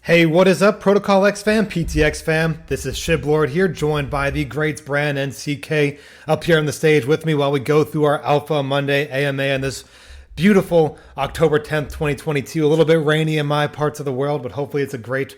Hey, what is up, ProtocolX fam, PTX fam? This is Shiblord here, joined by the greats Brand and CK up here on the stage with me while we go through our Alpha Monday AMA on this beautiful October 10th, 2022. A little bit rainy in my parts of the world, but hopefully it's a great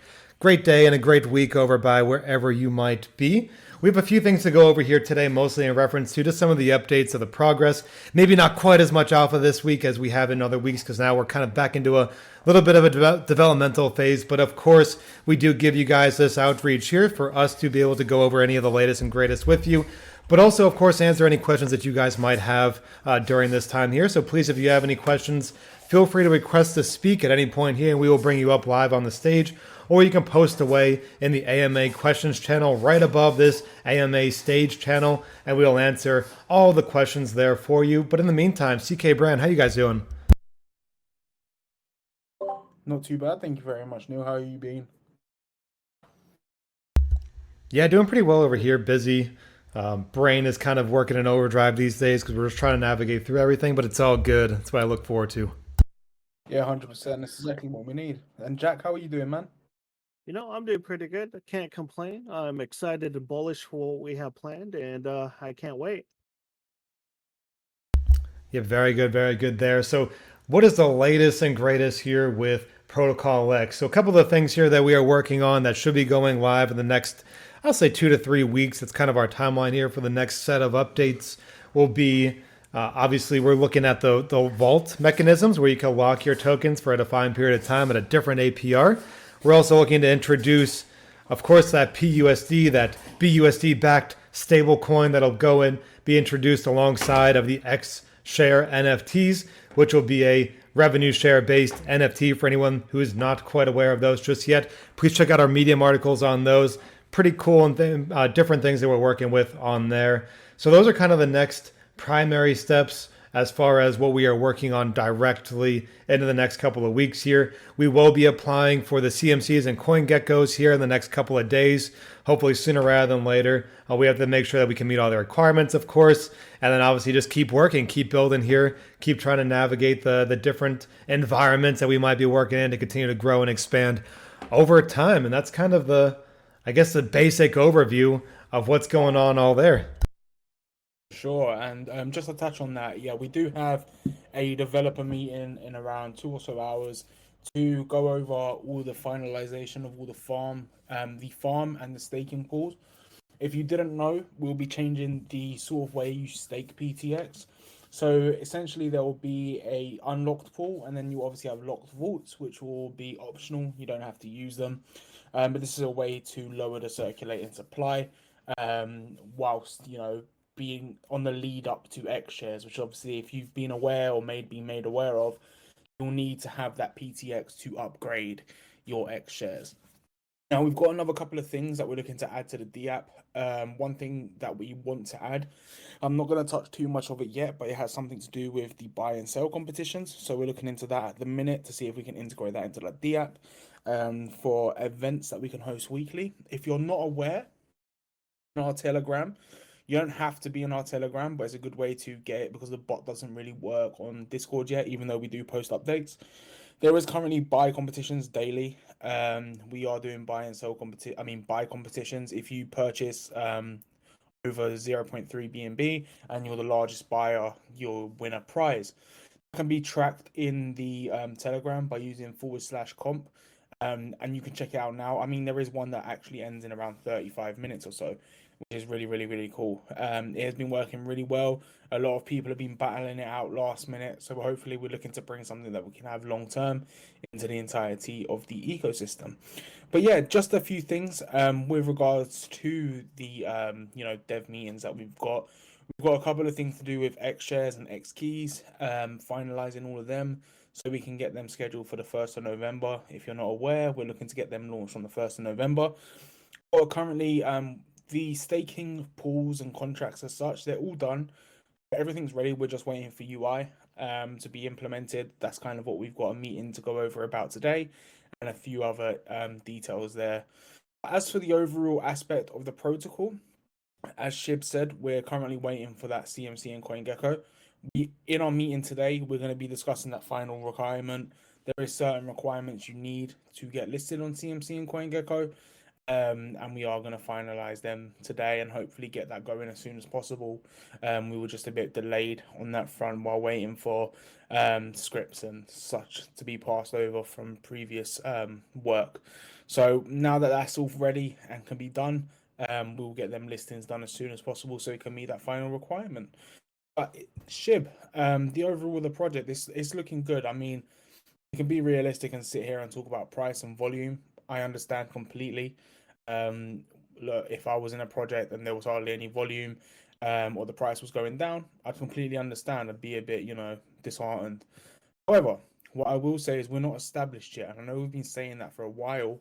day and a great week over by wherever you might be. We have a few things to go over here today, mostly in reference to just some of the updates of the progress. Maybe not quite as much alpha this week as we have in other weeks, because now we're kind of back into a little bit of a developmental phase. But of course, we do give you guys this outreach here for us to be able to go over any of the latest and greatest with you. But also, of course, answer any questions that you guys might have during this time here. So please, if you have any questions, feel free to request to speak at any point here, and we will bring you up live on the stage. Or you can post away in the AMA questions channel right above this AMA stage channel, and we'll answer all the questions there for you. But in the meantime, CK Brand, how you guys doing? Not too bad, thank you very much, Neil. How are you been? Yeah, doing pretty well over here. Busy. Brain is kind of working in overdrive these days because we're just trying to navigate through everything, but it's all good. That's what I look forward to. Yeah, 100%. That's exactly what we need. And Jack, how are you doing, man? I'm doing pretty good. I can't complain. I'm excited and bullish for what we have planned, and I can't wait. Yeah, very good there. So, what is the latest and greatest here with Protocol X? So, a couple of things here that we are working on that should be going live in the next, I'll say, 2 to 3 weeks. That's kind of our timeline here for the next set of updates. Will be obviously we're looking at the vault mechanisms where you can lock your tokens for a defined period of time at a different APR. We're also looking to introduce, of course, that PUSD, that BUSD backed stable coin that'll go and be introduced alongside of the X Share NFTs, which will be a revenue share based NFT for anyone who is not quite aware of those just yet. Please check out our Medium articles on those. Pretty cool and different things that we're working with on there. So those are kind of the next primary steps as far as what we are working on directly into the next couple of weeks here. We will be applying for the CMCs and CoinGeckos here in the next couple of days, hopefully sooner rather than later. We have to make sure that we can meet all the requirements, of course, and then obviously just keep working, keep building here, keep trying to navigate the different environments that we might be working in to continue to grow and expand over time. And that's kind of I guess, the basic overview of what's going on all there. Sure. And just to touch on that, yeah, we do have a developer meeting in around 2 or so hours to go over all the finalization of all the farm and the staking pools. If you didn't know, we'll be changing the sort of way you stake PTX. So essentially, there will be a unlocked pool, and then you obviously have locked vaults, which will be optional. You don't have to use them, but this is a way to lower the circulating supply, whilst being on the lead up to X shares, which obviously, if you've been aware or be made aware of, you'll need to have that PTX to upgrade your X shares. Now, we've got another couple of things that we're looking to add to the D app. One thing that we want to add, I'm not going to touch too much of it yet, but it has something to do with the buy and sell competitions. So we're looking into that at the minute to see if we can integrate that into the D app for events that we can host weekly. If you're not aware, in our Telegram, you don't have to be on our Telegram, but it's a good way to get it because the bot doesn't really work on Discord yet, even though we do post updates. There is currently buy competitions daily. We are doing buy and sell buy competitions. If you purchase over 0.3 BNB and you're the largest buyer, you'll win a prize. It can be tracked in the Telegram by using /comp. And you can check it out now. I mean, there is one that actually ends in around 35 minutes or so, which is really cool. It has been working really well. A lot of people have been battling it out last minute, so hopefully we're looking to bring something that we can have long term into the entirety of the ecosystem. But yeah, just a few things with regards to the dev meetings that we've got. We've got a couple of things to do with X shares and X keys, finalizing all of them so we can get them scheduled for the 1st of November. If you're not aware, we're looking to get them launched on the 1st of November. Or currently, the staking pools and contracts as such, they're all done. Everything's ready. We're just waiting for UI to be implemented. That's kind of what we've got a meeting to go over about today, and a few other details there. As for the overall aspect of the protocol, as Shib said, we're currently waiting for that CMC and CoinGecko. In our meeting today, we're going to be discussing that final requirement, there is certain requirements you need to get listed on CMC and CoinGecko. And we are going to finalize them today and hopefully get that going as soon as possible. We were just a bit delayed on that front while waiting for scripts and such to be passed over from previous work. So now that that's all ready and can be done, we'll get them listings done as soon as possible so it can meet that final requirement. But Shib, the overall of the project, it's looking good. I mean, you can be realistic and sit here and talk about price and volume. I understand completely. Look, if I was in a project and there was hardly any volume, or the price was going down, I'd completely understand and be a bit, disheartened. However, what I will say is we're not established yet, and I know we've been saying that for a while.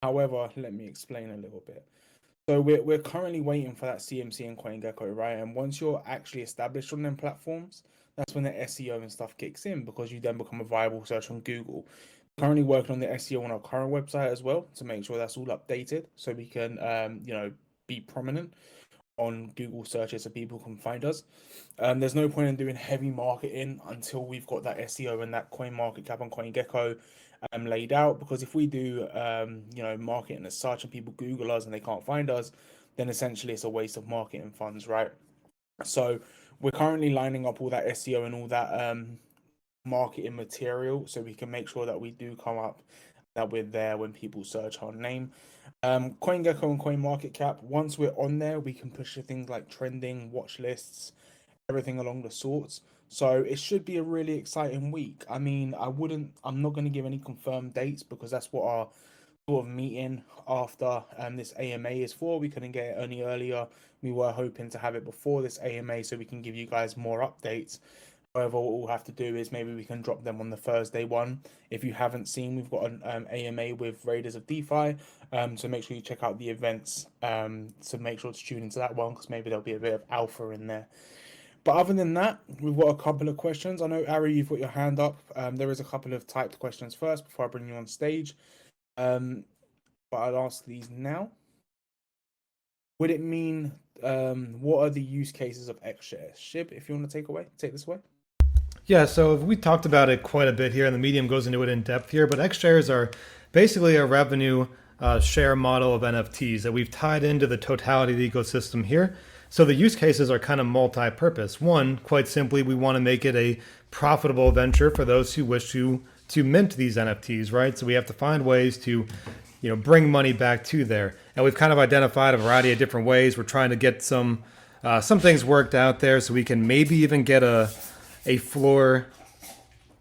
However, let me explain a little bit. So we're currently waiting for that CMC and CoinGecko, right? And once you're actually established on them platforms, that's when the SEO and stuff kicks in because you then become a viable search on Google. Currently working on the SEO on our current website as well to make sure that's all updated so we can, be prominent on Google searches so people can find us. There's no point in doing heavy marketing until we've got that SEO and that coin market cap on CoinGecko laid out, because if we do marketing as such and people Google us and they can't find us, then essentially it's a waste of marketing funds, right? So we're currently lining up all that SEO and all that marketing material so we can make sure that we do come up, that we're there when people search our name. CoinGecko and CoinMarketCap, once we're on there, we can push things like trending, watch lists, everything along the sorts. So it should be a really exciting week. I mean, I'm not going to give any confirmed dates because that's what our sort of meeting after this AMA is for. We couldn't get it any earlier. We were hoping to have it before this AMA so we can give you guys more updates. However, what we'll have to do is maybe we can drop them on the Thursday one. If you haven't seen, we've got an AMA with Raiders of DeFi. So make sure you check out the events. So make sure to tune into that one because maybe there'll be a bit of alpha in there. But other than that, we've got a couple of questions. I know, Ari, you've got your hand up. There is a couple of typed questions first before I bring you on stage. But I'll ask these now. Would it mean, what are the use cases of XShares? Shib, if you want to take this away. Yeah, so we talked about it quite a bit here, and the Medium goes into it in depth here, but XShares are basically a revenue share model of NFTs that we've tied into the totality of the ecosystem here. So the use cases are kind of multi-purpose. One, quite simply, we want to make it a profitable venture for those who wish to mint these NFTs, right? So we have to find ways to bring money back to there. And we've kind of identified a variety of different ways. We're trying to get some things worked out there so we can maybe even get a floor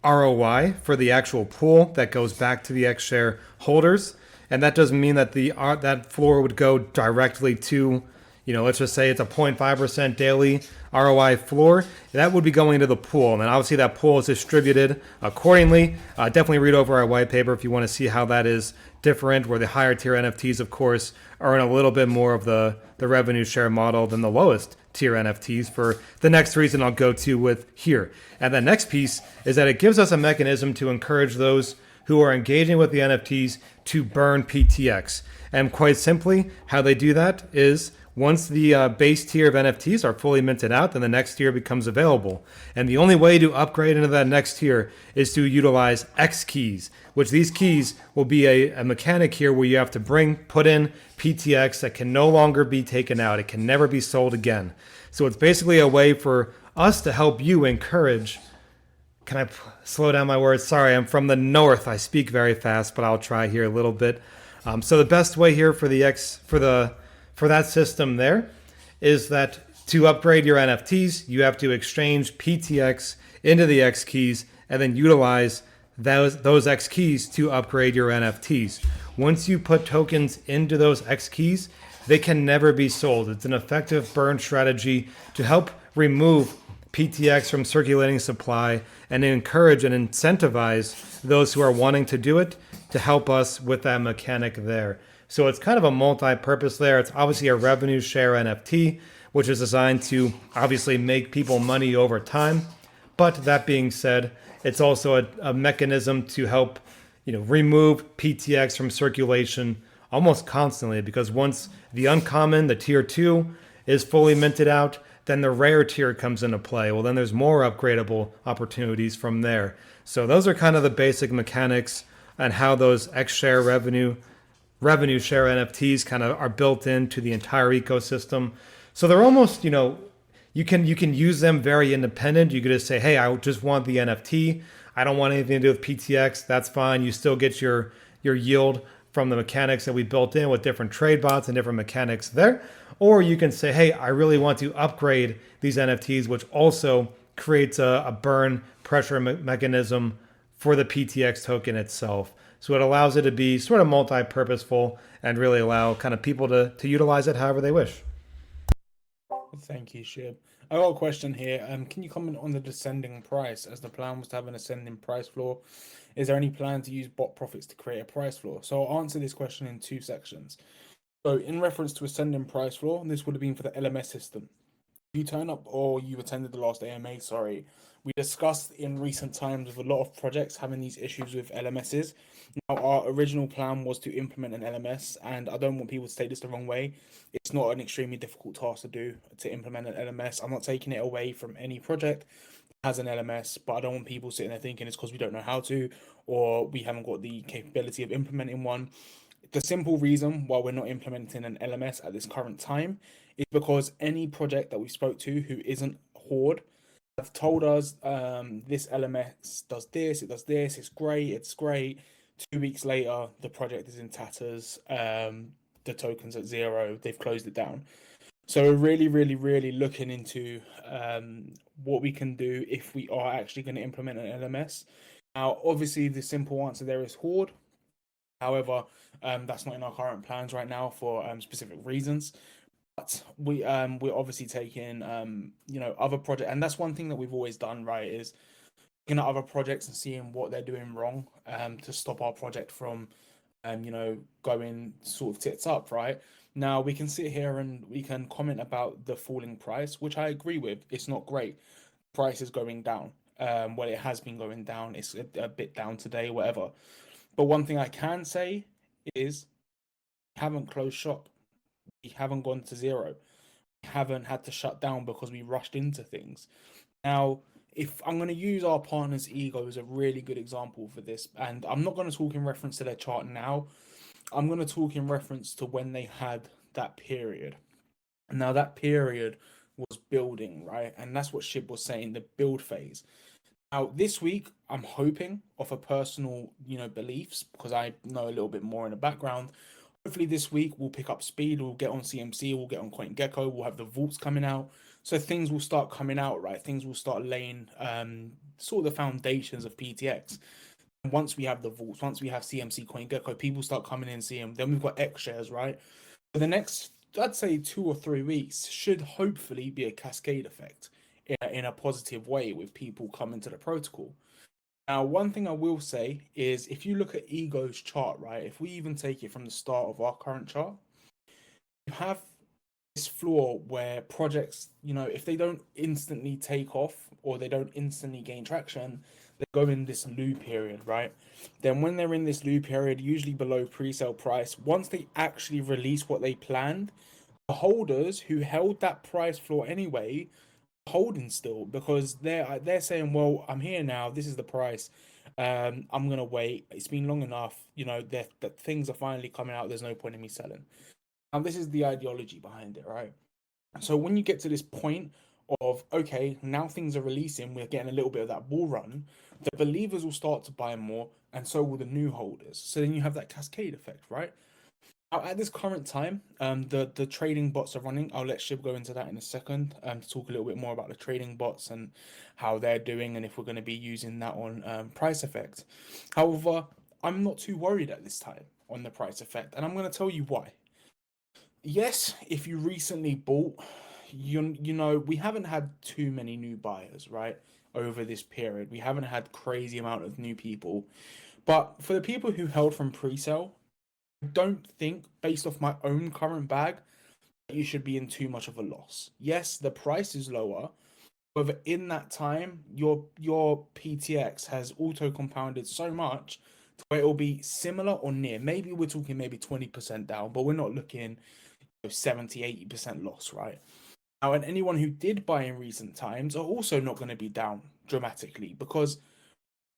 ROI for the actual pool that goes back to the XShare holders. And that doesn't mean that that floor would go directly to, let's just say it's a 0.5% daily ROI floor. That would be going into the pool. And then obviously that pool is distributed accordingly. Definitely read over our white paper if you want to see how that is different, where the higher tier NFTs, of course, earn a little bit more of the revenue share model than the lowest tier NFTs for the next reason I'll go to with here. And the next piece is that it gives us a mechanism to encourage those who are engaging with the NFTs to burn PTX. And quite simply, how they do that is once the base tier of NFTs are fully minted out, then the next tier becomes available. And the only way to upgrade into that next tier is to utilize X keys, which these keys will be a mechanic here where you have to put in PTX that can no longer be taken out. It can never be sold again. So it's basically a way for us to help you encourage. Can I slow down my words? Sorry, I'm from the north. I speak very fast, but I'll try here a little bit. So the best way here for that system there is that to upgrade your NFTs, you have to exchange PTX into the X keys and then utilize those X keys to upgrade your NFTs. Once you put tokens into those X keys, they can never be sold. It's an effective burn strategy to help remove PTX from circulating supply and encourage and incentivize those who are wanting to do it to help us with that mechanic there. So it's kind of a multi-purpose there. It's obviously a revenue share NFT, which is designed to obviously make people money over time. But that being said, it's also a mechanism to help, remove PTX from circulation almost constantly, because once the uncommon, the tier 2, is fully minted out, then the rare tier comes into play. Well, then there's more upgradable opportunities from there. So those are kind of the basic mechanics and how those X share revenue share NFTs kind of are built into the entire ecosystem. So they're almost, you can use them very independent. You could just say, hey, I just want the NFT. I don't want anything to do with PTX. That's fine. You still get your yield from the mechanics that we built in with different trade bots and different mechanics there. Or you can say, hey, I really want to upgrade these NFTs, which also creates a burn pressure mechanism for the PTX token itself. So it allows it to be sort of multi-purposeful and really allow kind of people to utilize it however they wish. Thank you, Shib. I got a question here. Can you comment on the descending price, as the plan was to have an ascending price floor? Is there any plan to use bot profits to create a price floor? So I'll answer this question in two sections. So in reference to ascending price floor, this would have been for the LMS system. If you turn up or you attended the last AMA, we discussed in recent times with a lot of projects having these issues with LMSs. Now, our original plan was to implement an LMS, and I don't want people to take this the wrong way. It's not an extremely difficult task to do to implement an LMS. I'm not taking it away from any project that has an LMS, but I don't want people sitting there thinking it's because we don't know how to or we haven't got the capability of implementing one. The simple reason why we're not implementing an LMS at this current time is because any project that we spoke to who isn't Horde have told us this LMS does this, it does this, it's great. 2 weeks later, the project is in tatters, the token's at zero, they've closed it down. So we're really looking into what we can do if we are actually going to implement an LMS. Now, obviously, the simple answer there is Horde. However, that's not in our current plans right now for specific reasons. But we're obviously taking other projects, and that's one thing that we've always done, right? Is looking at other projects and seeing what they're doing wrong to stop our project from going sort of tits up, right? Now we can sit here and we can comment about the falling price, which I agree with. It's not great. Price is going down. Well, it has been going down. It's a bit down today, whatever. But one thing I can say is we haven't closed shop. We haven't gone to zero. We haven't had to shut down because we rushed into things. Now, if I'm going to use our partner's ego as a really good example for this, and I'm not going to talk in reference to their chart now, I'm going to talk in reference to when they had that period. Now, that period was building, right? And that's what Shib was saying, the build phase. Now, this week, I'm hoping, off of personal, beliefs, because I know a little bit more in the background. Hopefully this week we'll pick up speed, we'll get on CMC, we'll get on CoinGecko, we'll have the vaults coming out. So things will start coming out, right? Things will start laying sort of the foundations of PTX. And once we have the vaults, once we have CMC, CoinGecko, people start coming in and seeing. Then we've got X shares, right? For the next, I'd say 2 or 3 weeks, should hopefully be a cascade effect in a positive way with people coming to the protocol. Now, one thing I will say is if you look at Ego's chart, right, if we even take it from the start of our current chart, you have this floor where projects, if they don't instantly take off or they don't instantly gain traction, they go in this loop period, right? Then when they're in this loop period, usually below pre-sale price, once they actually release what they planned, the holders who held that price floor anyway holding still because they're saying, well, I'm here now, this is the price, I'm gonna wait, it's been long enough, that things are finally coming out, there's no point in me selling. And this is the ideology behind it, right? So when you get to this point of, okay, now things are releasing, we're getting a little bit of that bull run, the believers will start to buy more and so will the new holders. So then you have that cascade effect, right? Now, at this current time, the trading bots are running. I'll let Shib go into that in a second to talk a little bit more about the trading bots and how they're doing and if we're going to be using that on price effect. However, I'm not too worried at this time on the price effect, and I'm going to tell you why. Yes, if you recently bought, we haven't had too many new buyers, right, over this period. We haven't had crazy amount of new people. But for the people who held from pre-sale, don't think, based off my own current bag, that you should be in too much of a loss. Yes, the price is lower. However, in that time, your PTX has auto compounded so much to where it will be similar or near. Maybe we're talking maybe 20% down, but we're not looking 70, 80% loss, right? Now, and anyone who did buy in recent times are also not going to be down dramatically, because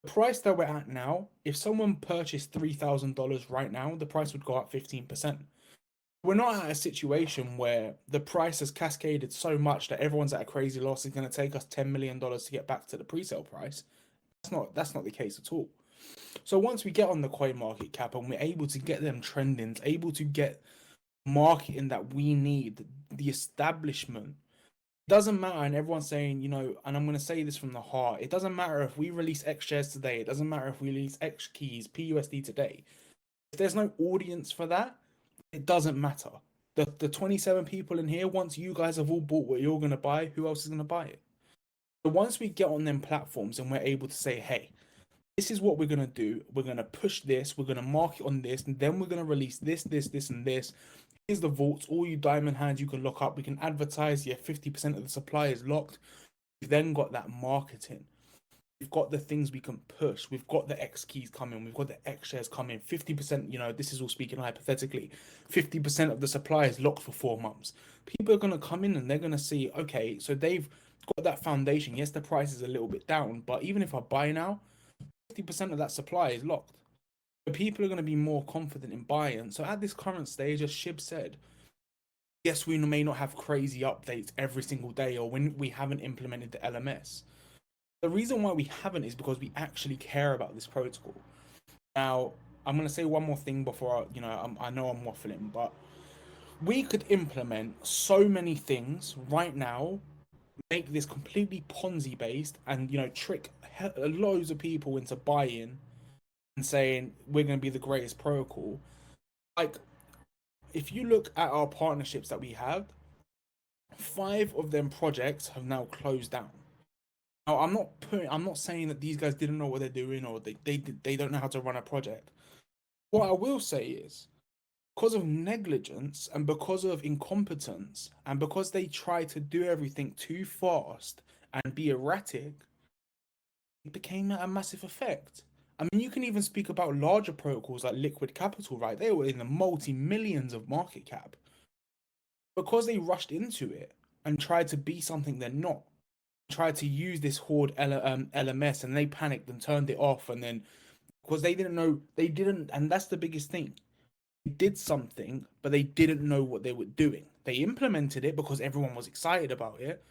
the price that we're at now, if someone purchased $3,000 right now, the price would go up 15%. We're not at a situation where the price has cascaded so much that everyone's at a crazy loss. It's going to take us $10 million to get back to the pre-sale price. That's not the case at all. So once we get on the coin market cap and we're able to get them trending, able to get marketing that we need, the establishment, doesn't matter. And everyone's saying, you know, and I'm going to say this from the heart, it doesn't matter if we release X shares today, it doesn't matter if we release X keys, PUSD today. If there's no audience for that, it doesn't matter. The 27 people in here, once you guys have all bought what you're going to buy, who else is going to buy it? But once we get on them platforms and we're able to say, hey, this is what we're going to do, we're going to push this, we're going to market on this, and then we're going to release this, and this. Here's the vaults, all you diamond hands you can lock up, we can advertise, yeah, 50% of the supply is locked. We've then got that marketing. We've got the things we can push. We've got the X keys coming. We've got the X shares coming. 50%, you know, this is all speaking hypothetically. 50% of the supply is locked for 4 months. People are going to come in and they're going to see, okay, so they've got that foundation. Yes, the price is a little bit down, but even if I buy now, 50% of that supply is locked. So people are going to be more confident in buying. So at this current stage, as Shib said, yes, we may not have crazy updates every single day, or when we haven't implemented the LMS. The reason why we haven't is because we actually care about this protocol. Now, I'm going to say one more thing before I know I'm waffling, but we could implement so many things right now, make this completely Ponzi based, and trick loads of people into buying and saying we're going to be the greatest protocol. Like, if you look at our partnerships that we have, 5 of them projects have now closed down. Now, I'm not saying that these guys didn't know what they're doing, or they don't know how to run a project. What I will say is, because of negligence and because of incompetence and because they try to do everything too fast and be erratic, it became a massive effect. I mean, you can even speak about larger protocols like Liquid Capital, right? They were in the multi-millions of market cap. Because they rushed into it and tried to be something they're not, tried to use this Horde LMS, and they panicked and turned it off. And then, because they didn't know, and that's the biggest thing. They did something, but they didn't know what they were doing. They implemented it because everyone was excited about it.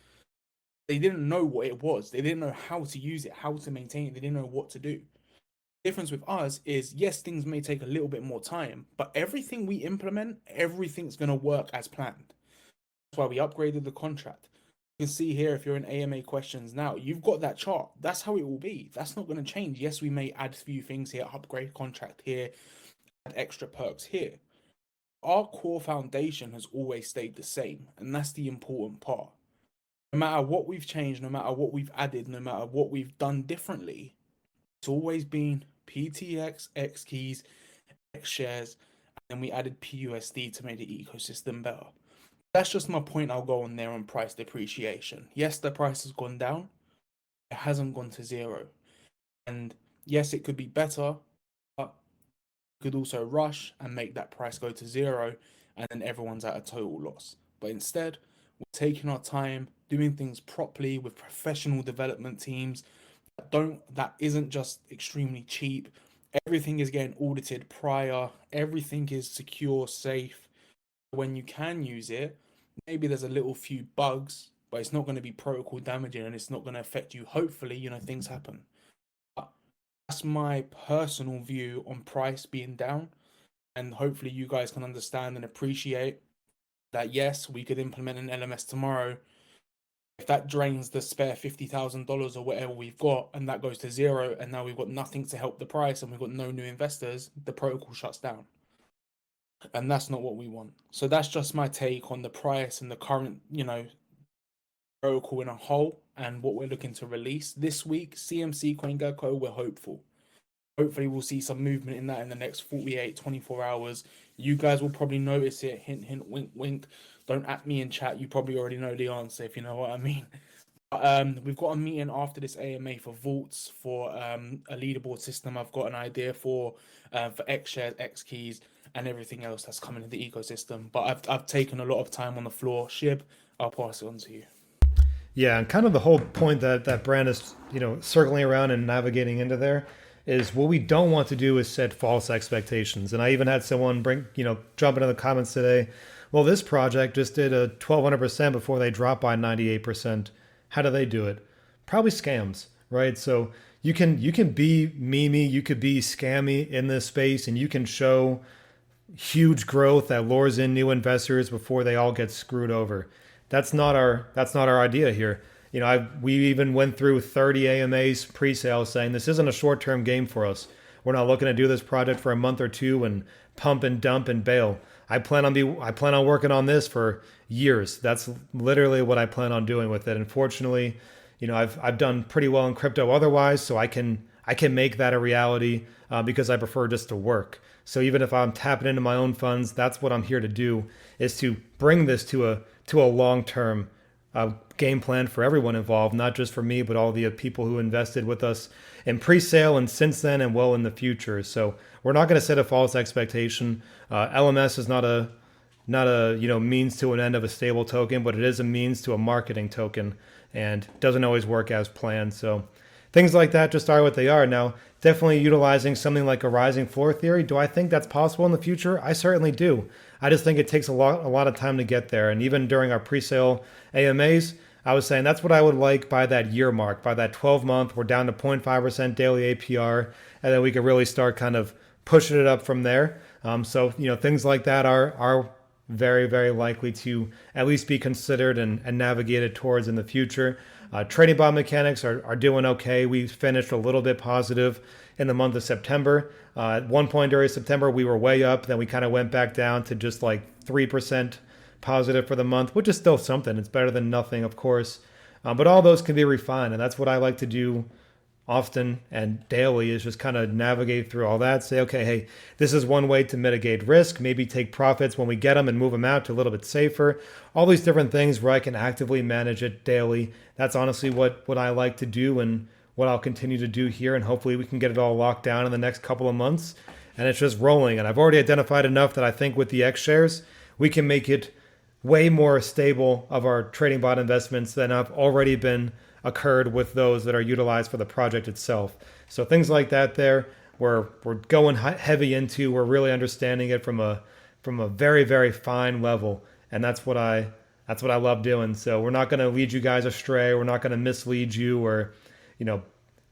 They didn't know what it was. They didn't know how to use it, how to maintain it. They didn't know what to do. The difference with us is, yes, things may take a little bit more time, but everything we implement, everything's going to work as planned. That's why we upgraded the contract. You can see here, if you're in AMA questions now, you've got that chart. That's how it will be. That's not going to change. Yes, we may add a few things here, upgrade contract here, add extra perks here. Our core foundation has always stayed the same, and that's the important part. No matter what we've changed, no matter what we've added, no matter what we've done differently, it's always been PTX, X keys, X shares, and we added PUSD to make the ecosystem better. That's just my point. I'll go on there on price depreciation. Yes, the price has gone down. It hasn't gone to zero. And yes, it could be better, but could also rush and make that price go to zero, and then everyone's at a total loss. But instead, we're taking our time, doing things properly with professional development teams that isn't just extremely cheap. Everything is getting audited prior, everything is secure, safe. When you can use it, maybe there's a little few bugs, but it's not going to be protocol damaging, and it's not going to affect you. Hopefully, things happen. That's my personal view on price being down, and hopefully you guys can understand and appreciate that. Yes, we could implement an LMS tomorrow. If that drains the spare $50,000 or whatever we've got, and that goes to zero, and now we've got nothing to help the price, and we've got no new investors, the protocol shuts down. And that's not what we want. So that's just my take on the price and the current, protocol in a whole, and what we're looking to release this week. CMC CoinGecko, we're hopeful. Hopefully we'll see some movement in that in the next 48, 24 hours. You guys will probably notice it. Hint, hint, wink, wink. Don't at me in chat. You probably already know the answer, if you know what I mean. We've got a meeting after this AMA for vaults, for a leaderboard system. I've got an idea for X shares, X keys, and everything else that's coming in the ecosystem. But I've taken a lot of time on the floor. Shib, I'll pass it on to you. Yeah, and kind of the whole point that Brand is, circling around and navigating into there is what we don't want to do is set false expectations. And I even had someone jump into the comments today. Well, this project just did a 1200% before they dropped by 98%. How do they do it? Probably scams, right? So you can be memey, you could be scammy in this space, and you can show huge growth that lures in new investors before they all get screwed over. That's not our idea here. We even went through 30 AMAs pre-sale saying this isn't a short-term game for us. We're not looking to do this project for a month or two and pump and dump and bail. I plan on working on this for years. That's literally what I plan on doing with it. Unfortunately, I've done pretty well in crypto otherwise, so I can make that a reality because I prefer just to work. So even if I'm tapping into my own funds, that's what I'm here to do, is to bring this to a long-term game plan for everyone involved, not just for me, but all the people who invested with us in pre-sale and since then and well in the future. So we're not going to set a false expectation. LMS is not a means to an end of a stable token, but it is a means to a marketing token, and doesn't always work as planned. So things like that just are what they are. Now, definitely utilizing something like a rising floor theory. Do I think that's possible in the future? I certainly do. I just think it takes a lot of time to get there. And even during our pre-sale AMAs, I was saying that's what I would like by that year mark, by that 12-month. We're down to 0.5% daily APR, and then we could really start kind of pushing it up from there. So things like that are very, very likely to at least be considered and navigated towards in the future. Trading bot mechanics are doing okay. We finished a little bit positive in the month of September. At one point during September, we were way up. Then we kind of went back down to just like 3% positive for the month, which is still something. It's better than nothing, of course. But all those can be refined. And that's what I like to do often and daily, is just kind of navigate through all that. Say, okay, hey, this is one way to mitigate risk. Maybe take profits when we get them and move them out to a little bit safer. All these different things where I can actively manage it daily. That's honestly what I like to do and what I'll continue to do here. And hopefully we can get it all locked down in the next couple of months. And it's just rolling. And I've already identified enough that I think with the X shares, we can make it way more stable of our trading bot investments than I've already been occurred with those that are utilized for the project itself. So things like that there, we're going heavy into. We're really understanding it from a very, very fine level, and that's what I love doing. So we're not going to lead you guys astray. We're not going to mislead you, or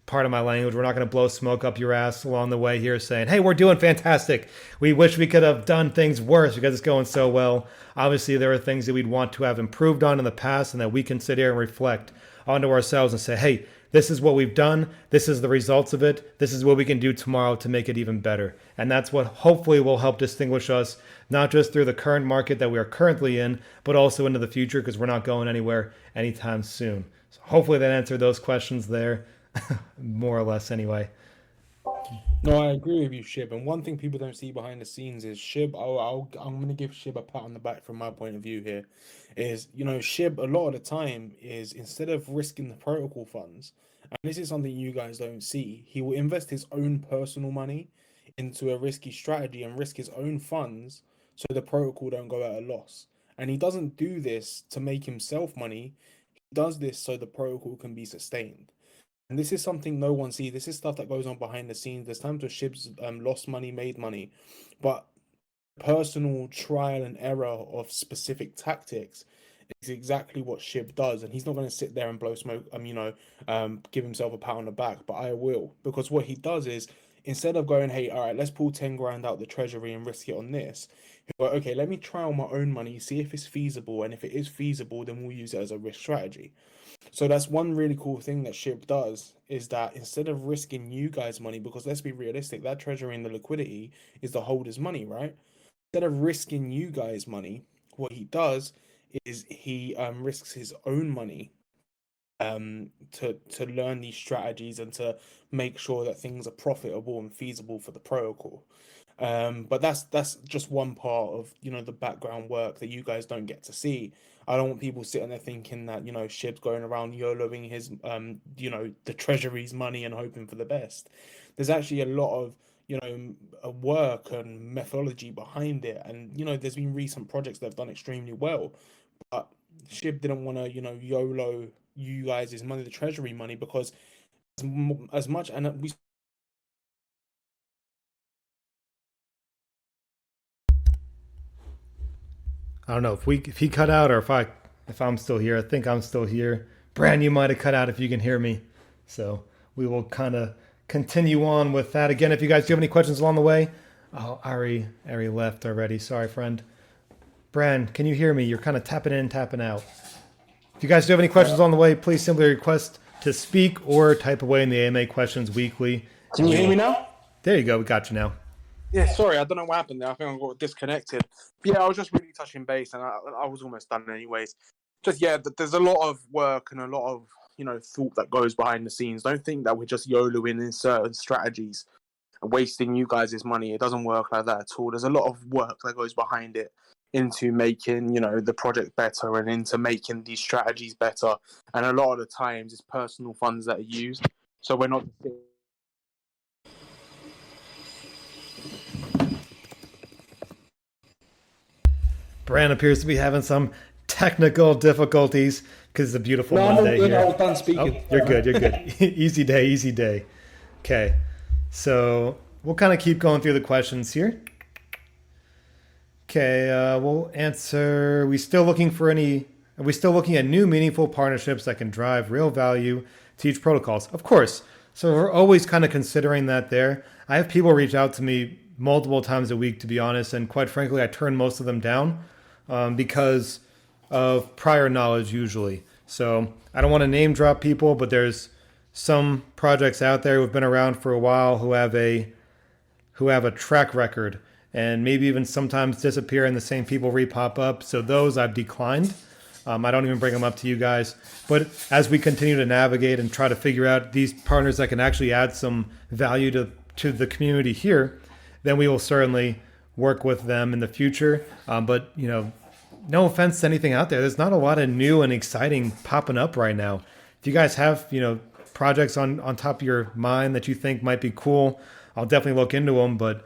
part of my language. We're not going to blow smoke up your ass along the way here saying, hey, we're doing fantastic. We wish we could have done things worse because it's going so well. Obviously, there are things that we'd want to have improved on in the past and that we can sit here and reflect onto ourselves and say, hey, this is what we've done. This is the results of it. This is what we can do tomorrow to make it even better. And that's what hopefully will help distinguish us, not just through the current market that we are currently in, but also into the future, because we're not going anywhere anytime soon. So hopefully that answered those questions there, more or less anyway. No, I agree with you, Shib. And one thing people don't see behind the scenes is Shib. I'm going to give Shib a pat on the back from my point of view here. Is, Shib a lot of the time is, instead of risking the protocol funds, and this is something you guys don't see, he will invest his own personal money into a risky strategy and risk his own funds so the protocol don't go at a loss. And he doesn't do this to make himself money. He does this so the protocol can be sustained. And this is something no one sees. This is stuff that goes on behind the scenes. There's times where Shib's lost money, made money, but personal trial and error of specific tactics is exactly what Shib does. And he's not going to sit there and blow smoke, give himself a pat on the back, but I will. Because what he does is, instead of going, hey, all right, let's pull 10 grand out the treasury and risk it on this, he'll go, okay, let me try on my own money, see if it's feasible. And if it is feasible, then we'll use it as a risk strategy. So that's one really cool thing that Shib does, is that instead of risking you guys money, because let's be realistic, that treasury and the liquidity is the holder's money, right? Instead of risking you guys money, what he does is he risks his own money to learn these strategies and to make sure that things are profitable and feasible for the protocol. But that's just one part of the background work that you guys don't get to see. I don't want people sitting there thinking that Shib's going around YOLOing his the treasury's money and hoping for the best. There's actually a lot of a work and methodology behind it. And there's been recent projects that have done extremely well, but Shib didn't want to YOLO you guys' money, the treasury money, because as much, and we I don't know if he cut out or if I'm still here. I think I'm still here. Brand, you might have cut out if you can hear me. So we will kind of continue on with that. Again, if you guys do have any questions along the way. Oh, Ari left already. Sorry, friend. Brand, can you hear me? You're kind of tapping in, tapping out. If you guys do have any questions on the way, please simply request to speak or type away in the AMA questions weekly. Can you hear me now? There you go. We got you now. Yeah, sorry, I don't know what happened there. I think I got disconnected. But yeah, I was just really touching base, and I was almost done anyways. Just there's a lot of work and a lot of thought that goes behind the scenes. Don't think that we're just YOLOing in certain strategies and wasting you guys' money. It doesn't work like that at all. There's a lot of work that goes behind it into making the project better and into making these strategies better. And a lot of the times, it's personal funds that are used. So we're not. Brand appears to be having some technical difficulties because it's a beautiful Monday here. I was done speaking. Oh, you're good. You're good. Easy day. Easy day. Okay. So we'll kind of keep going through the questions here. Okay. We'll answer. Are we still looking at new meaningful partnerships that can drive real value to each protocols? Of course. So we're always kind of considering that there. I have people reach out to me multiple times a week, to be honest. And quite frankly, I turn most of them down because of prior knowledge usually. So I don't want to name drop people, but there's some projects out there who have been around for a while who have a track record and maybe even sometimes disappear and the same people re-pop up. So those I've declined. I don't even bring them up to you guys. But as we continue to navigate and try to figure out these partners that can actually add some value to the community here, then we will certainly work with them in the future. But no offense to anything out there. There's not a lot of new and exciting popping up right now. If you guys have, projects on top of your mind that you think might be cool, I'll definitely look into them. But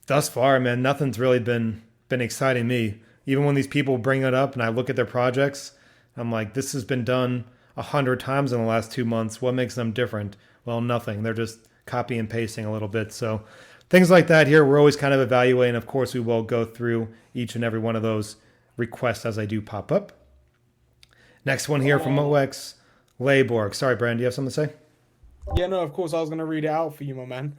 thus far, man, nothing's really been exciting me. Even when these people bring it up and I look at their projects, I'm like, this has been done 100 times in the last 2 months. What makes them different? Well, nothing. They're just copy and pasting a little bit. So things like that here, we're always kind of evaluating. Of course, we will go through each and every one of those requests as they do pop up. Next one here from OX Layborg. Sorry, Brand, do you have something to say? Yeah, no, of course, I was going to read it out for you, my man.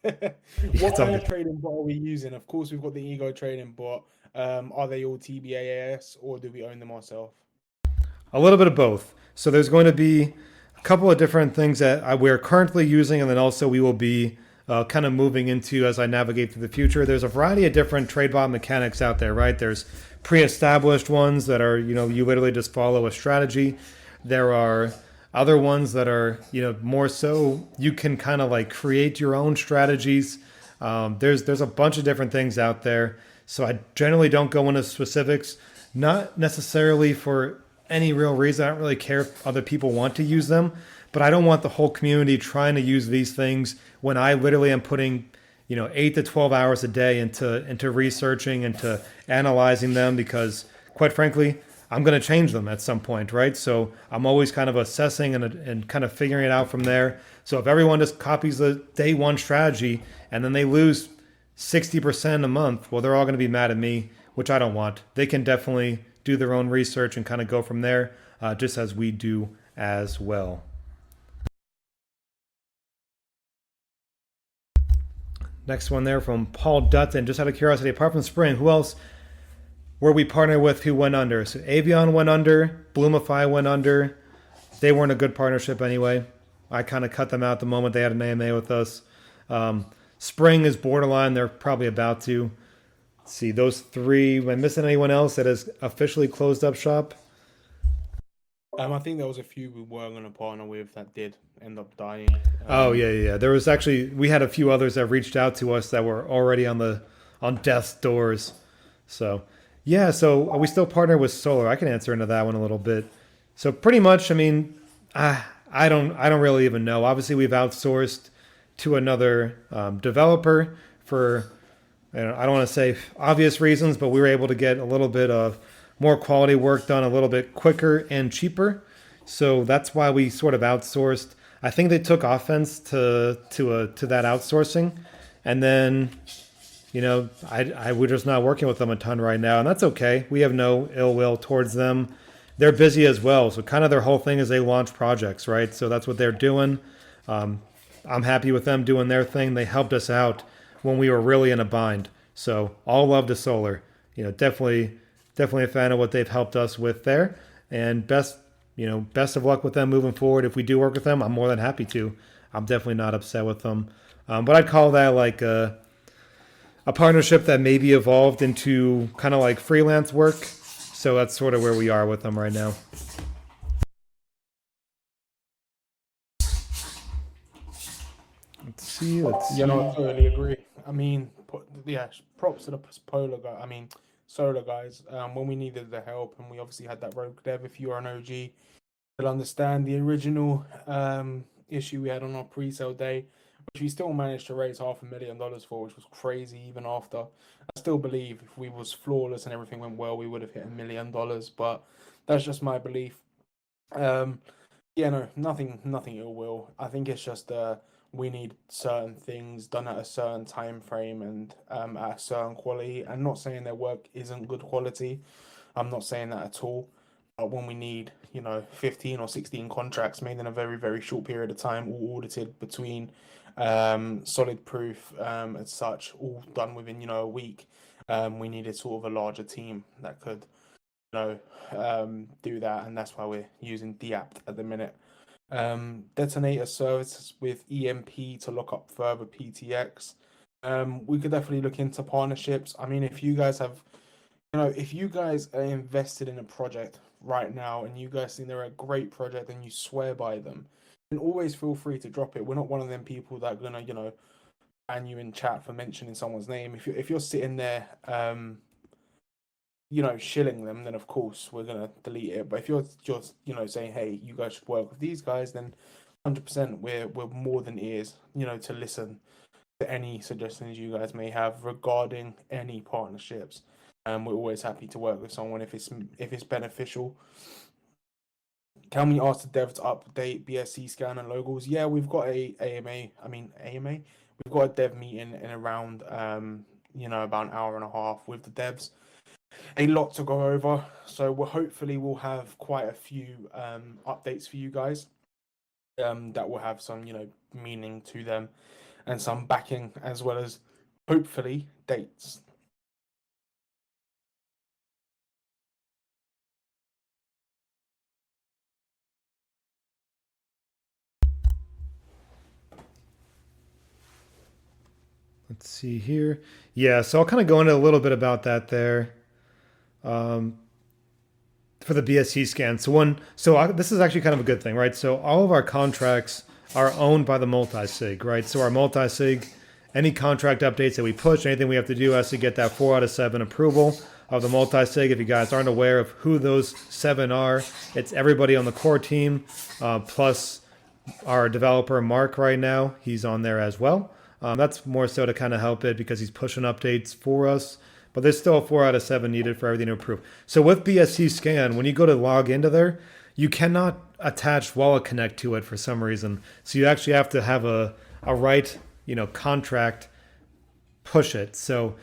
What kind of trading bot are we using? Of course, we've got the Ego trading bot. Are they all TBAS or do we own them ourselves? A little bit of both. So there's going to be a couple of different things that we're currently using, and then also we will be kind of moving into as I navigate through the future. There's a variety of different trade bot mechanics out there, right? There's pre-established ones that are, you literally just follow a strategy. There are other ones that are, more so you can kind of like create your own strategies. There's a bunch of different things out there. So I generally don't go into specifics, not necessarily for any real reason. I don't really care if other people want to use them, but I don't want the whole community trying to use these things when I literally am putting 8 to 12 hours a day into researching, into analyzing them, because quite frankly, I'm going to change them at some point, right? So I'm always kind of assessing and kind of figuring it out from there. So if everyone just copies the day one strategy and then they lose 60% a month, well, they're all going to be mad at me, which I don't want. They can definitely do their own research and kind of go from there, just as we do as well. Next one there from Paul Dutton. Just out of curiosity, apart from Spring, who else were we partnered with who went under? So Avion went under, Bloomify went under. They weren't a good partnership anyway. I kind of cut them out the moment they had an AMA with us. Spring is borderline. They're probably about to. Let's see, those three. Am I missing anyone else that has officially closed up shop? I think there was a few we were going to partner with that did end up dying. Yeah. There was actually, we had a few others that reached out to us that were already on death's doors. So yeah, so are we still partnered with Solar? I can answer into that one a little bit. So pretty much, I mean, I don't really even know. Obviously, we've outsourced to another developer for, I don't want to say obvious reasons, but we were able to get a little bit of more quality work done a little bit quicker and cheaper. So that's why we sort of outsourced. I think they took offense to that outsourcing, and then we're just not working with them a ton right now, and that's okay. We have no ill will towards them. They're busy as well, so kind of their whole thing is they launch projects, right? So that's what they're doing. I'm happy with them doing their thing. They helped us out when we were really in a bind. So all love to Solar. Definitely a fan of what they've helped us with there. And best of luck with them moving forward. If we do work with them, I'm more than happy to. I'm definitely not upset with them. But I'd call that like a partnership that maybe evolved into kind of like freelance work. So that's sort of where we are with them right now. Let's see. I totally agree. I mean, props to the Polar guy. I mean, Solar guys. When we needed the help, and we obviously had that rogue dev. If you are an OG, you'll understand the original issue we had on our pre-sale day, which we still managed to raise $500,000 for, which was crazy even after. I still believe if we was flawless and everything went well, we would have hit $1 million. But that's just my belief. Nothing ill will. I think it's just we need certain things done at a certain time frame and at a certain quality. I'm not saying their work isn't good quality. I'm not saying that at all. But when we need, 15 or 16 contracts made in a very, very short period of time, all audited between solid proof as such, all done within, a week, we needed sort of a larger team that could, do that. And that's why we're using Diapt at the minute. Detonator services with EMP to lock up further PTX. We could definitely look into partnerships. I mean, if you guys have, if you guys are invested in a project right now and you guys think they're a great project and you swear by them, then always feel free to drop it. We're not one of them people that are gonna, ban you in chat for mentioning someone's name. If you're sitting there, shilling them, then of course we're gonna delete it. But if you're just, saying, hey, you guys should work with these guys, then 100% we're more than ears, to listen to any suggestions you guys may have regarding any partnerships. We're always happy to work with someone if it's beneficial. Can we ask the devs to update BSC scan and logos? Yeah, we've got AMA. We've got a dev meeting in around about an hour and a half with the devs. A lot to go over, so we'll have quite a few updates for you guys that will have some meaning to them and some backing, as well as hopefully dates. Let's see here. Yeah, so I'll kind of go into a little bit about that there. For the BSC scan. This is actually kind of a good thing, right? So all of our contracts are owned by the multi-sig, right? So our multi-sig, any contract updates that we push, anything we have to do has to get that 4 out of 7 approval of the multi-sig. If you guys aren't aware of who those 7 are, it's everybody on the core team, plus our developer Mark right now. He's on there as well. That's more so to kind of help it because he's pushing updates for us. But there's still a 4 out of 7 needed for everything to approve. So with BSC Scan, when you go to log into there, you cannot attach Wallet Connect to it for some reason. So you actually have to have a right, contract push it. So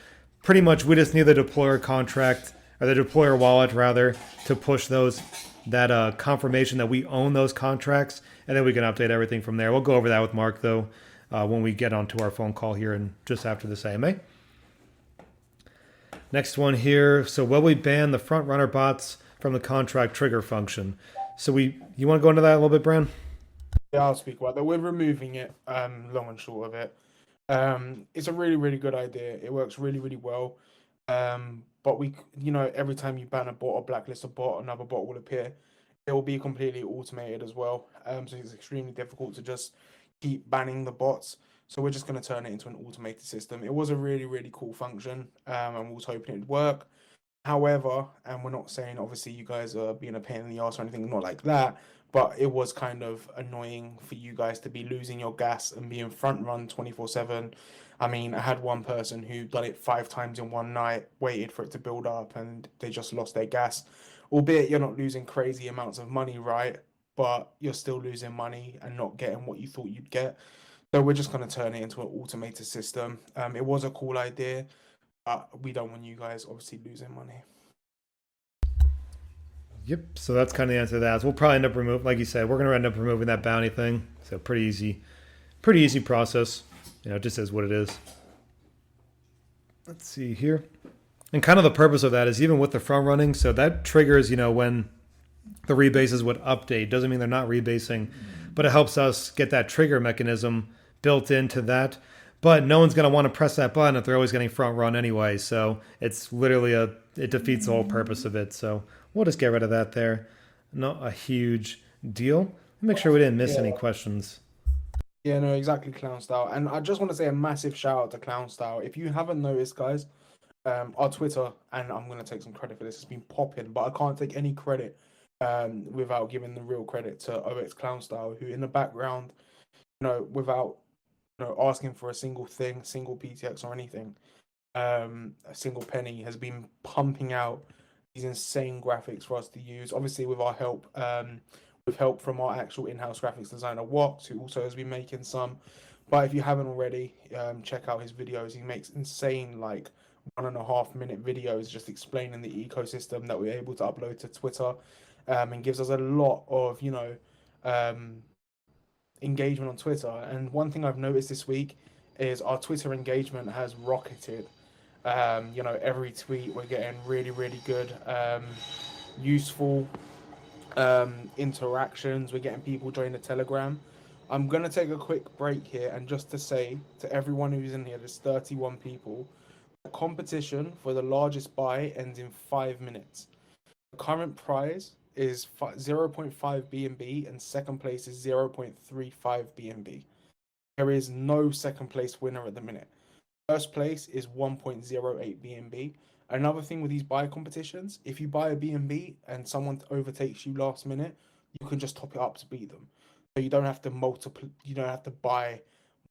pretty much we just need the deployer contract, or the deployer wallet rather, to push that confirmation that we own those contracts, and then we can update everything from there. We'll go over that with Mark though when we get onto our phone call here and just after this AMA. Next one here. So will we ban the front runner bots from the contract trigger function? So you want to go into that a little bit, Bran? Yeah, I'll speak about that. We're removing it, long and short of it. It's a really, really good idea. It works really, really well. But every time you ban a bot or blacklist a bot, another bot will appear. It will be completely automated as well. So it's extremely difficult to just keep banning the bots. So we're just going to turn it into an automated system. It was a really, really cool function, and we was hoping it'd work. However, and we're not saying obviously you guys are being a pain in the ass or anything, not like that, but it was kind of annoying for you guys to be losing your gas and being front run 24/7. I mean, I had one person who done it 5 times in one night, waited for it to build up, and they just lost their gas. Albeit you're not losing crazy amounts of money, right? But you're still losing money and not getting what you thought you'd get. So we're just going to turn it into an automated system. It was a cool idea, but we don't want you guys obviously losing money. Yep. So that's kind of the answer to that. So we'll probably end up removing, like you said, we're going to end up removing that bounty thing. So pretty easy process. It just is what it is. Let's see here. And kind of the purpose of that is even with the front running, so that triggers, when the rebases would update. Doesn't mean they're not rebasing, but it helps us get that trigger mechanism built into that. But no one's going to want to press that button if they're always getting front run anyway. So it's literally it defeats the whole purpose of it. So we'll just get rid of that there. Not a huge deal. Make sure we didn't miss any questions. Yeah, no, exactly, Clown Style. And I just want to say a massive shout out to Clown Style. If you haven't noticed, guys, our Twitter, and I'm going to take some credit for this, it's been popping, but I can't take any credit without giving the real credit to OX Clown Style, who in the background, without asking for a single thing, single PTX or anything, a single penny, has been pumping out these insane graphics for us to use. Obviously, with our help, with help from our actual in-house graphics designer, Wox, who also has been making some. But if you haven't already, check out his videos. He makes insane, 1.5-minute videos just explaining the ecosystem that we're able to upload to Twitter, and gives us a lot of, engagement on Twitter. And one thing I've noticed this week is our Twitter engagement has rocketed. Every tweet we're getting really, really good, useful interactions. We're getting people join the Telegram. I'm going to take a quick break here and just to say to everyone who's in here, there's 31 people, the competition for the largest buy ends in 5 minutes. The current prize is 0.5 BNB and second place is 0.35 BNB. There is no second place winner at the minute. First place is 1.08 BNB. Another thing with these buy competitions, if you buy a BNB and someone overtakes you last minute, you can just top it up to beat them. So you don't have to buy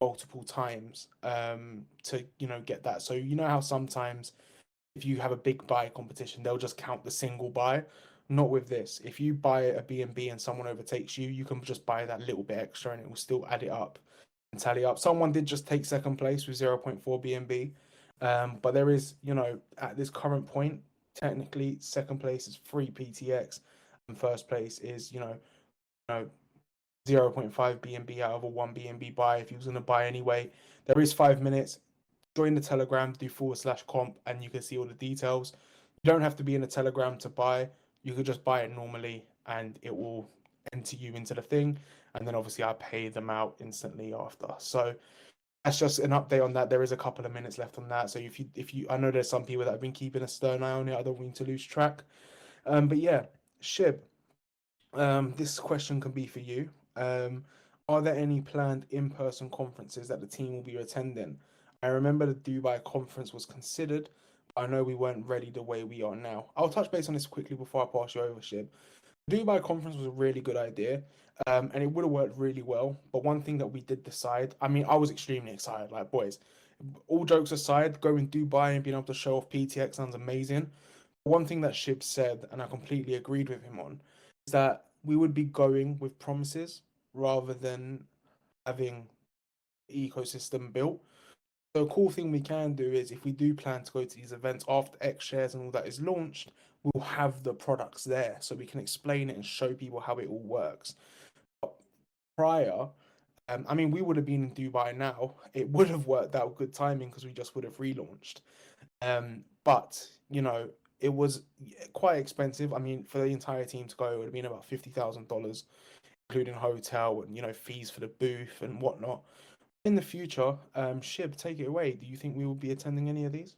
multiple times to get that. So how sometimes if you have a big buy competition, they'll just count the single buy. Not with this. If you buy a BNB and someone overtakes you, you can just buy that little bit extra and it will still add it up and tally up. Someone did just take second place with 0.4 BNB. But there is, at this current point, technically second place is 3 PTX and first place is, 0.5 BNB out of a 1 BNB buy if you was going to buy anyway. There is 5 minutes. Join the Telegram, do /comp, and you can see all the details. You don't have to be in a Telegram to buy. You could just buy it normally and it will enter you into the thing. And then obviously I pay them out instantly after. So that's just an update on that. There is a couple of minutes left on that. So if you I know there's some people that have been keeping a stern eye on it. I don't want you to lose track. But yeah, Shib, this question can be for you. Are there any planned in-person conferences that the team will be attending? I remember the Dubai conference was considered, but I know we weren't ready the way we are now. I'll touch base on this quickly before I pass you over, Shib. The Dubai conference was a really good idea, and it would have worked really well. But one thing that we did decide, I mean, I was extremely excited. Like, boys, all jokes aside, going Dubai and being able to show off PTX sounds amazing. One thing that Shib said, and I completely agreed with him on, is that we would be going with promises rather than having the ecosystem built. So a cool thing we can do is if we do plan to go to these events after X shares and all that is launched, we'll have the products there so we can explain it and show people how it all works. But prior, we would have been in Dubai now. It would have worked out good timing because we just would have relaunched. But it was quite expensive. I mean, for the entire team to go, it would have been about $50,000, including hotel and fees for the booth and whatnot. In the future, Shib, take it away. Do you think we will be attending any of these?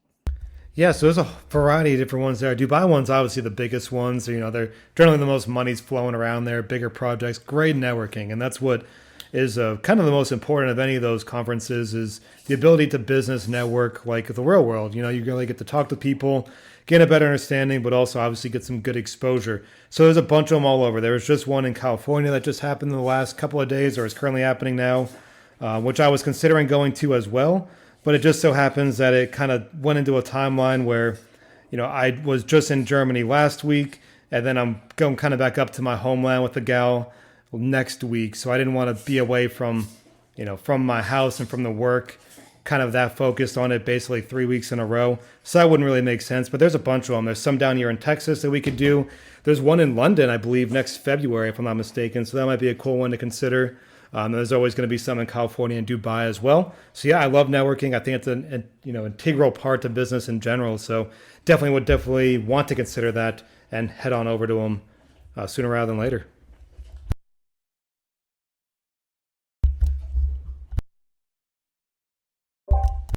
Yeah, so there's a variety of different ones there. Dubai one's obviously the biggest ones. They're generally the most money's flowing around there, bigger projects, great networking, and that's what is kind of the most important of any of those conferences is the ability to business network like the real world. You really get to talk to people, get a better understanding, but also obviously get some good exposure. So there's a bunch of them all over. There was just one in California that just happened in the last couple of days, or is currently happening now, which I was considering going to as well. But it just so happens that it kind of went into a timeline where, I was just in Germany last week, and then I'm going kind of back up to my homeland with the gal next week. So I didn't want to be away from, from my house and from the work, kind of that focused on it basically 3 weeks in a row. So that wouldn't really make sense. But there's a bunch of them. There's some down here in Texas that we could do. There's one in London, I believe, next February, if I'm not mistaken. So that might be a cool one to consider. There's always going to be some in California and Dubai as well. So yeah, I love networking. I think it's an integral part to business in general. So definitely want to consider that and head on over to them sooner rather than later.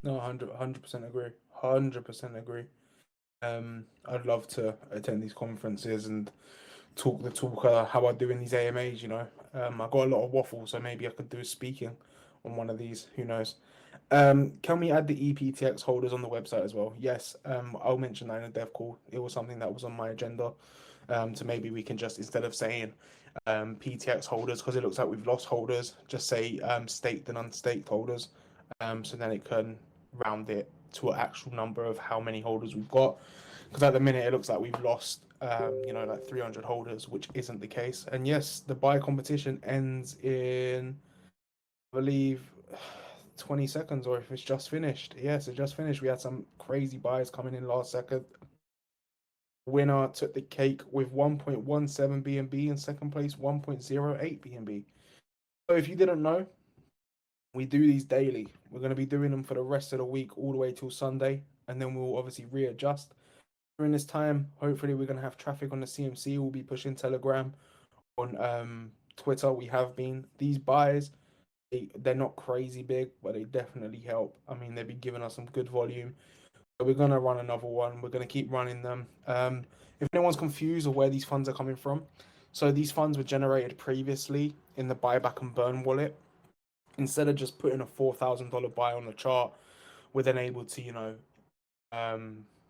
No, 100% agree. 100% agree. I'd love to attend these conferences and talk the talk how I do in these AMAs. I got a lot of waffle, so maybe I could do speaking on one of these. Who knows? Can we add the EPTX holders on the website as well? Yes. I'll mention that in a dev call. It was something that was on my agenda. So maybe we can just, instead of saying PTX holders, because it looks like we've lost holders, just say staked and unstaked holders. So then it can round it to an actual number of how many holders we've got. Because at the minute it looks like we've lost, like 300 holders, which isn't the case. And yes, the buy competition ends in, I believe, 20 seconds, or if it's just finished. Yes, it just finished. We had some crazy buys coming in last second. Winner took the cake with 1.17 BNB, in second place 1.08 BNB. So if you didn't know, we do these daily. We're going to be doing them for the rest of the week, all the way till Sunday, and then we'll obviously readjust. During this time, hopefully we're going to have traffic on the CMC. We'll be pushing Telegram, on Twitter. We have been. These buys, they're not crazy big, but they definitely help. I mean, they've been giving us some good volume. So we're going to run another one. We're going to keep running them. If anyone's confused of where these funds are coming from, so these funds were generated previously in the buyback and burn wallet. Instead of just putting a $4,000 buy on the chart, we're then able to,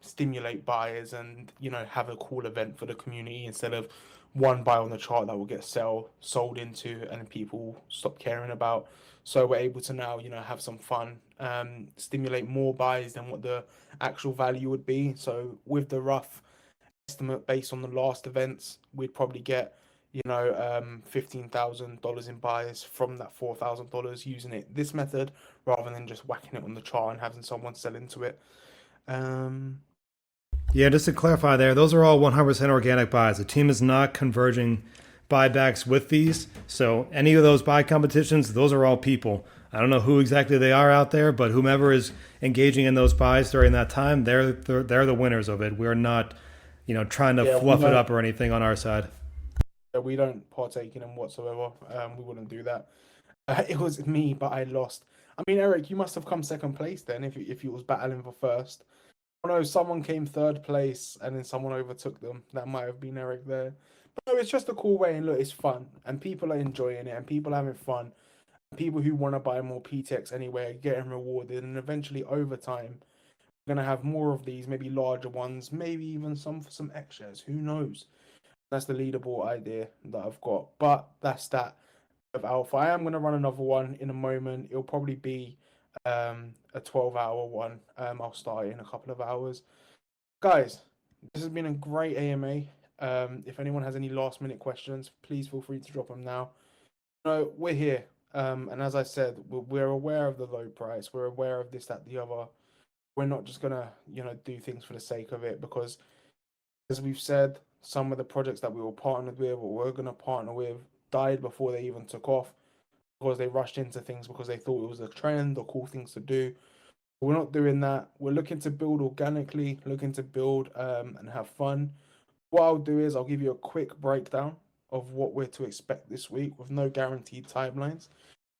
stimulate buyers and, have a cool event for the community instead of one buy on the chart that will get sold into and people stop caring about. So we're able to now, have some fun, stimulate more buys than what the actual value would be. So with the rough estimate based on the last events, we'd probably get $15,000 in buys from that $4,000 using this method rather than just whacking it on the chart and having someone sell into it. Yeah, just to clarify there, those are all 100% organic buys. The team is not converging buybacks with these. So any of those buy competitions, those are all people. I don't know who exactly they are out there, but whomever is engaging in those buys during that time, they're the winners of it. We're not, trying to fluff it up or anything on our side. We don't partake in them whatsoever. We wouldn't do that. It was me, but I lost. I mean, Eric, you must have come second place then if you was battling for first. Oh no, someone came third place and then someone overtook them. That might have been Eric there. But no, it's just a cool way, and look, it's fun, and people are enjoying it, and people are having fun. People who want to buy more PTX anyway are getting rewarded, and eventually over time, we're gonna have more of these, maybe larger ones, maybe even some for some X shares. Who knows? That's the leaderboard idea that I've got. But that's that of Alpha. I am going to run another one in a moment. It'll probably be a 12-hour one. I'll start it in a couple of hours. Guys, this has been a great AMA. If anyone has any last-minute questions, please feel free to drop them now. We're here. And as I said, we're aware of the low price. We're aware of this, that, the other. We're not just going to, do things for the sake of it because, as we've said, some of the projects that we were partnered with or we're going to partner with died before they even took off because they rushed into things because they thought it was a trend or cool things to do. We're not doing that. We're looking to build organically, looking to build and have fun. What I'll do is I'll give you a quick breakdown of what we're to expect this week with no guaranteed timelines.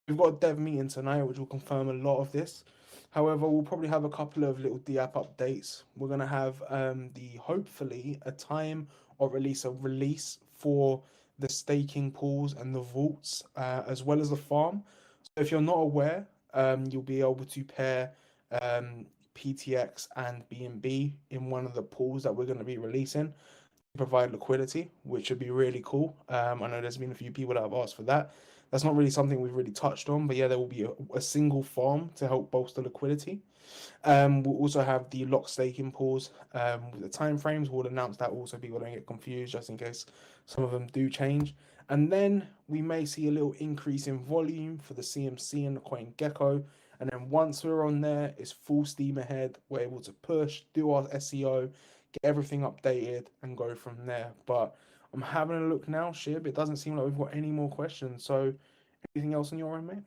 We've got a dev meeting tonight, which will confirm a lot of this. However, we'll probably have a couple of little DApp updates. We're going to have hopefully a time or release for the staking pools and the vaults, as well as the farm. So if you're not aware, you'll be able to pair PTX and BNB in one of the pools that we're going to be releasing to provide liquidity, which would be really cool. I know there's been a few people that have asked for that. That's not really something we've really touched on, but yeah, there will be a single farm to help bolster liquidity. We'll also have the lock staking pools. With the time frames, we'll announce that also people don't get confused, just in case some of them do change. And then we may see a little increase in volume for the CMC and the CoinGecko. And then once we're on there, it's full steam ahead. We're able to push, do our SEO, get everything updated, and go from there. But I'm having a look now, Shib. It doesn't seem like we've got any more questions. So anything else on your end, mate?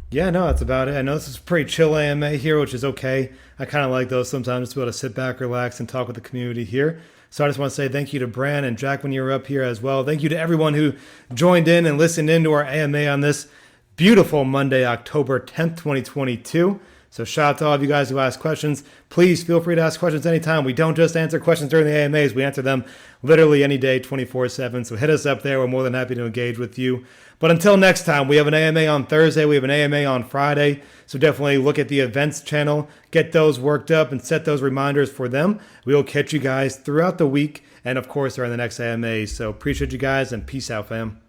Yeah, no, that's about it. I know this is pretty chill AMA here, which is okay. I kind of like those sometimes, just to be able to sit back, relax, and talk with the community here. So I just want to say thank you to Bran and Jack when you were up here as well. Thank you to everyone who joined in and listened in to our AMA on this beautiful Monday, October 10th, 2022. So shout out to all of you guys who asked questions. Please feel free to ask questions anytime. We don't just answer questions during the AMAs. We answer them literally any day, 24/7. So hit us up there. We're more than happy to engage with you. But until next time, we have an AMA on Thursday. We have an AMA on Friday. So definitely look at the events channel, get those worked up, and set those reminders for them. We will catch you guys throughout the week and, of course, during the next AMA. So appreciate you guys, and peace out, fam.